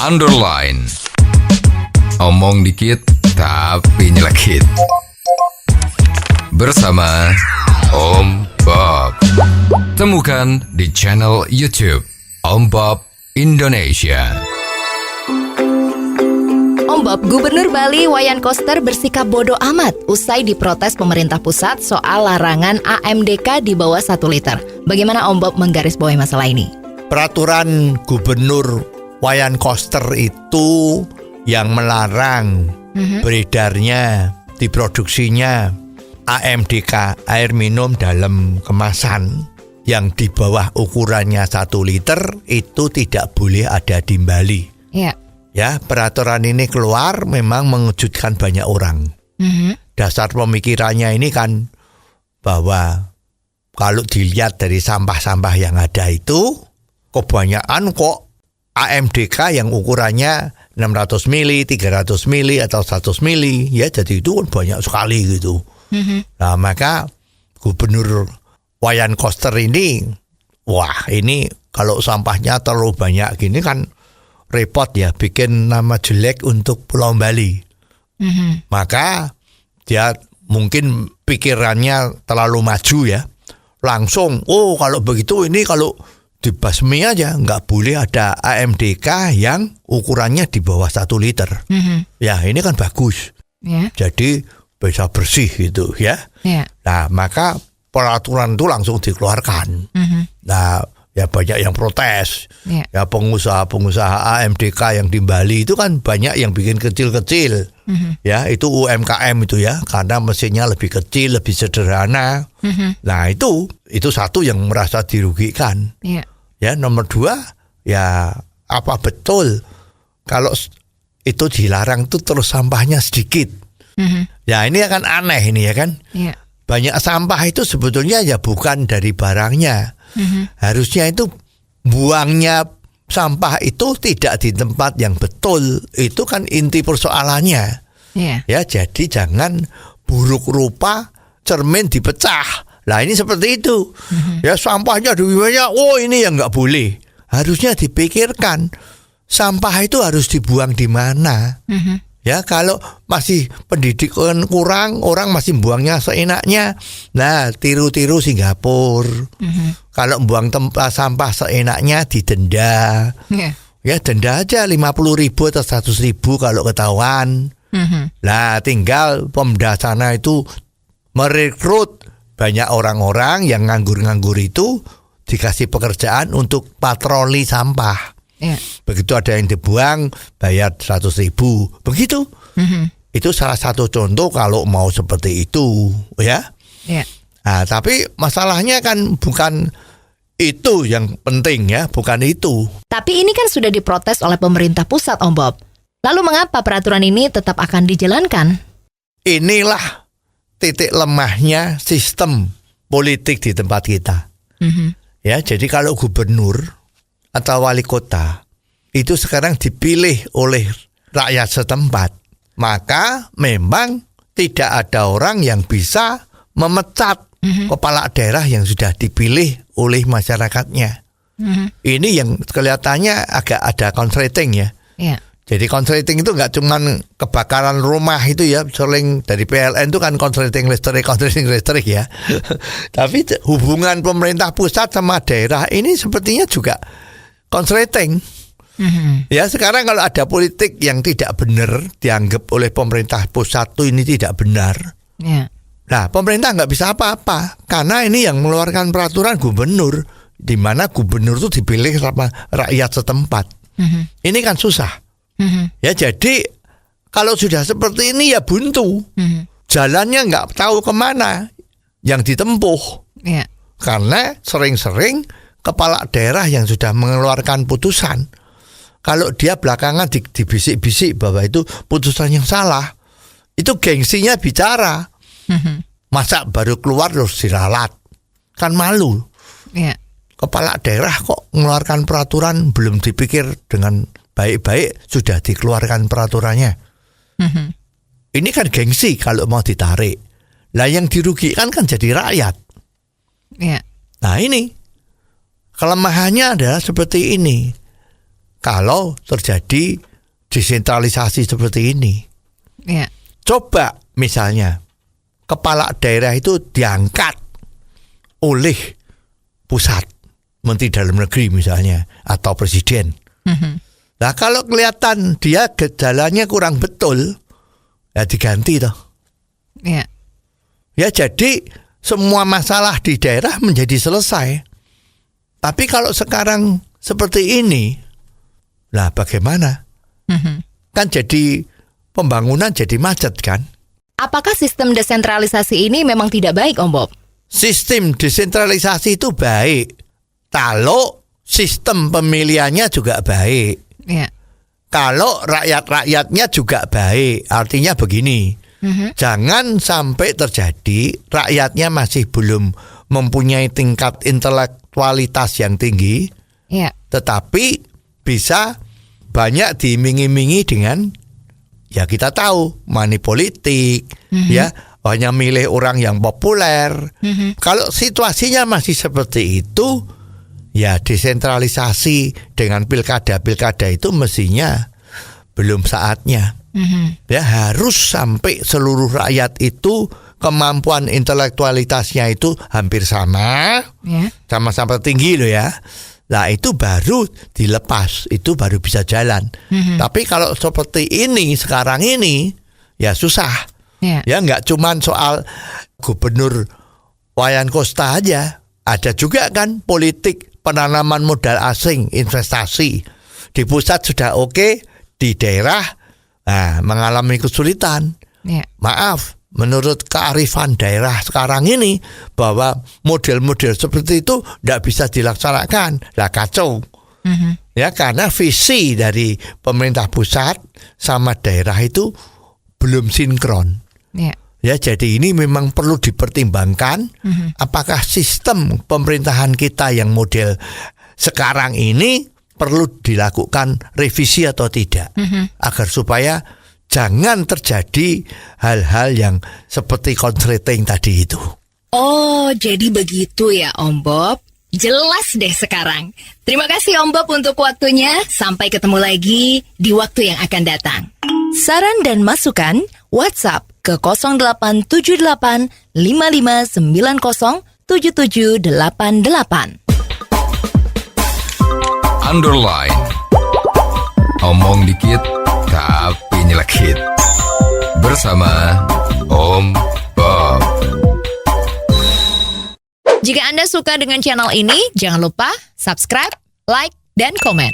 underline. Omong dikit tapi nyelekit. Bersama Om Bob. Temukan di channel YouTube Om Bob Indonesia. Om Bob, Gubernur Bali Wayan Koster bersikap bodoh amat usai diprotes pemerintah pusat soal larangan AMDK di bawah 1 liter. Bagaimana Om Bob menggarisbawahi masalah ini? Peraturan Gubernur Wayan Koster itu yang melarang beredarnya, diproduksinya AMDK, air minum dalam kemasan yang di bawah ukurannya 1 liter itu tidak boleh ada di Bali. Iya. Ya, peraturan ini keluar memang mengejutkan banyak orang. Dasar pemikirannya ini kan bahwa kalau dilihat dari sampah-sampah yang ada itu, kebanyakan kok AMDK yang ukurannya 600 mili, 300 mili atau 100 mili, ya jadi itu kan banyak sekali gitu. Nah maka Gubernur Wayan Koster ini, wah ini kalau sampahnya terlalu banyak gini kan repot ya, bikin nama jelek untuk Pulau Bali. Maka dia mungkin pikirannya terlalu maju ya, langsung kalau begitu ini kalau dibasmi aja, nggak boleh ada AMDK yang ukurannya di bawah 1 liter. Ya ini kan bagus. Jadi bisa bersih gitu ya. Nah maka peraturan itu langsung dikeluarkan. Nah ya banyak yang protes. Ya pengusaha-pengusaha AMDK yang di Bali itu kan banyak yang bikin kecil-kecil. Ya itu UMKM itu ya, karena mesinnya lebih kecil, lebih sederhana. Nah itu satu yang merasa dirugikan. Ya nomor 2, ya apa betul kalau itu dilarang tuh terus sampahnya sedikit. Ya ini akan aneh ini ya kan. Banyak sampah itu sebetulnya ya bukan dari barangnya. Harusnya itu buangnya sampah itu tidak di tempat yang betul. Itu kan inti persoalannya. Ya jadi jangan buruk rupa cermin dipecah. Lah ini seperti itu. Ya sampahnya banyak. Ini yang nggak boleh. Harusnya dipikirkan sampah itu harus dibuang di mana. Ya kalau masih pendidikan kurang, orang masih buangnya seenaknya. Nah tiru-tiru Singapura. Kalau buang tempat sampah seenaknya didenda. Ya denda aja 50.000 atau 100.000 kalau ketahuan. Nah tinggal Pemda sana itu merekrut banyak orang-orang yang nganggur-nganggur itu dikasih pekerjaan untuk patroli sampah. Begitu ada yang dibuang bayar 100.000 begitu. Itu salah satu contoh kalau mau seperti itu ya. Nah, tapi masalahnya kan bukan itu yang penting ya, bukan itu. Tapi ini kan sudah diprotes oleh pemerintah pusat Om Bob. Lalu mengapa peraturan ini tetap akan dijalankan? Inilah titik lemahnya sistem politik di tempat kita. Ya, jadi kalau gubernur atau wali kota itu sekarang dipilih oleh rakyat setempat, maka memang tidak ada orang yang bisa memecat kepala daerah yang sudah dipilih oleh masyarakatnya. Ini yang kelihatannya agak ada konsleting ya. Jadi konsleting itu nggak cuma kebakaran rumah itu ya, sering dari PLN itu kan konsleting listrik ya. Tapi hubungan pemerintah pusat sama daerah ini sepertinya juga konsleting. Ya sekarang kalau ada politik yang tidak benar dianggap oleh pemerintah pusat itu ini tidak benar. Nah pemerintah nggak bisa apa-apa karena ini yang mengeluarkan peraturan gubernur, di mana gubernur itu dipilih sama rakyat setempat. Ini kan susah. Ya jadi kalau sudah seperti ini ya buntu. Jalannya nggak tahu kemana yang ditempuh. Karena sering-sering kepala daerah yang sudah mengeluarkan putusan, kalau dia belakangan dibisik-bisik bahwa itu putusan yang salah, itu gengsinya bicara. Masa baru keluar terus diralat, kan malu. Kepala daerah kok mengeluarkan peraturan belum dipikir dengan baik-baik sudah dikeluarkan peraturannya. Ini kan gengsi kalau mau ditarik. Lah yang dirugikan kan jadi rakyat. Nah ini kelemahannya adalah seperti ini. kalau terjadi desentralisasi seperti ini. Ya. Coba misalnya kepala daerah itu diangkat oleh pusat, Menteri Dalam Negeri misalnya, atau Presiden. Nah kalau kelihatan dia gejalanya kurang betul, ya diganti toh. Ya. Ya jadi semua masalah di daerah menjadi selesai. Tapi kalau sekarang seperti ini, lah bagaimana? Kan jadi pembangunan jadi macet kan? Apakah sistem desentralisasi ini memang tidak baik, Om Bob? Sistem desentralisasi itu baik kalau sistem pemilihannya juga baik. Ya. Kalau rakyat-rakyatnya juga baik. Artinya begini, jangan sampai terjadi rakyatnya masih belum mempunyai tingkat intelektualitas yang tinggi, Ya. tetapi bisa banyak diiming-imingi dengan, ya kita tahu, money politik, ya hanya milih orang yang populer. Kalau situasinya masih seperti itu, ya desentralisasi dengan pilkada-pilkada itu mestinya belum saatnya. Ya harus sampai seluruh rakyat itu kemampuan intelektualitasnya itu hampir sama, Ya. sama-sama tinggi loh ya. Nah itu baru dilepas, itu baru bisa jalan. Tapi kalau seperti ini sekarang ini, ya susah. Ya. Ya nggak cuman soal Gubernur Wayan Koster aja, ada juga kan politik penanaman modal asing, investasi. Di pusat sudah oke, di daerah mengalami kesulitan. Ya. Maaf, menurut kearifan daerah sekarang ini bahwa model-model seperti itu tidak bisa dilaksanakan, lah kacau. Ya karena visi dari pemerintah pusat sama daerah itu belum sinkron. Ya. Ya jadi ini memang perlu dipertimbangkan apakah sistem pemerintahan kita yang model sekarang ini perlu dilakukan revisi atau tidak, agar supaya jangan terjadi hal-hal yang seperti konsleting tadi itu. Oh, jadi begitu ya, Om Bob. Jelas deh sekarang. Terima kasih Om Bob untuk waktunya. Sampai ketemu lagi di waktu yang akan datang. Saran dan masukan WhatsApp ke 0878 5590 7788. Underline. Omong dikit tapi nyelekit. Bersama Om Bob. Jika Anda suka dengan channel ini, jangan lupa subscribe, like, dan komen.